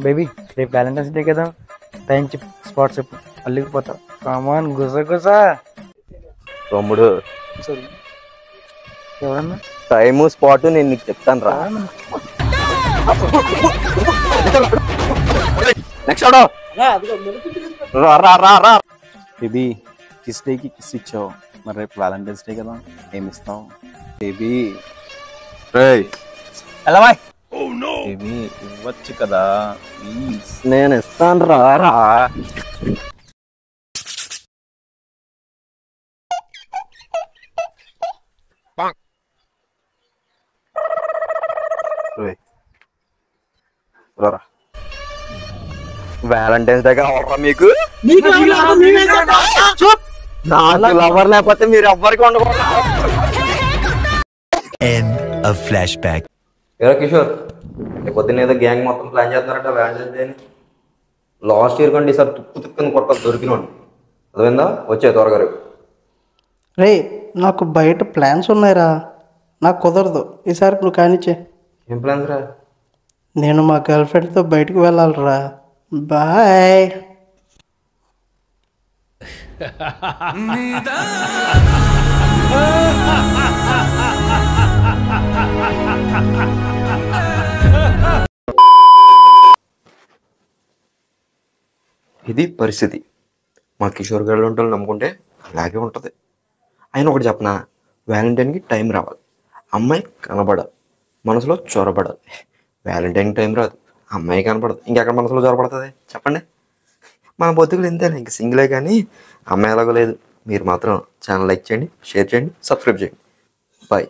Baby రేపు Valentine's day కదా, time చెప్పు, స్పాట్ చెప్పు, అల్లికిపోతా. కామాన్ గుసగుసా. తమ్ముడు ఎవరన్నా టైము స్పాట్ నేను నీకు చెప్తాను రా. బేబీ కిస్ డేకి కిస్ ఇచ్చావు, మరి రేపు వ్యాలంటైన్స్ డే కదా ఏమి ఇస్తావు బేబీ? ఎలా బాయ్ బేబీ ఇవ్వచ్చు కదా ప్లీజ్. నేను ఇస్తాను రా. వ్యాలంటైన్స్ డే కావాలరా మీకు? నాకు లవర్ లేకపోతే మీరు ఎవ్వరికి ఉండకూడదు. ఎవరో కిషోర్ పొద్దున్న ఏదో గ్యాంగ్ మొత్తం ప్లాన్ చేస్తున్నారట వ్యాలంటైన్స్ డే అని. లాస్ట్ ఇయర్ కంటే ఈసారి తుక్కుని కొట్టాలి దొరికినండి. అదేందా వచ్చే త్వరగా రేపు. రే నాకు బయట ప్లాన్స్ ఉన్నాయిరా, నాకు కుదరదు ఈసారి నువ్వు కానిచ్చే. ఏం ప్లాన్స్ రా? నేను మా గర్ల్ ఫ్రెండ్తో బయటకు వెళ్ళాలిరా. బాయ్. ఇది పరిస్థితి. మా కిషోర్ గారు ఉంటారు నమ్ముకుంటే అలాగే ఉంటుంది. ఆయన ఒకటి చెప్పనా, వ్యాలంటైన్కి టైం రావాలి, అమ్మాయి కనబడాలి, మనసులో చొరబడాలి. వ్యాలంటైన్కి టైం రాదు, అమ్మాయి కనపడదు, ఇంకెక్కడ మనసులో చొరబడుతుంది చెప్పండి? మన బతుకులు ఇంతేనా, ఇంక సింగిలే కానీ అమ్మాయి ఎలాగో లేదు. మీరు మాత్రం ఛానల్ లైక్ చేయండి, షేర్ చేయండి, సబ్స్క్రైబ్ చేయండి. బాయ్.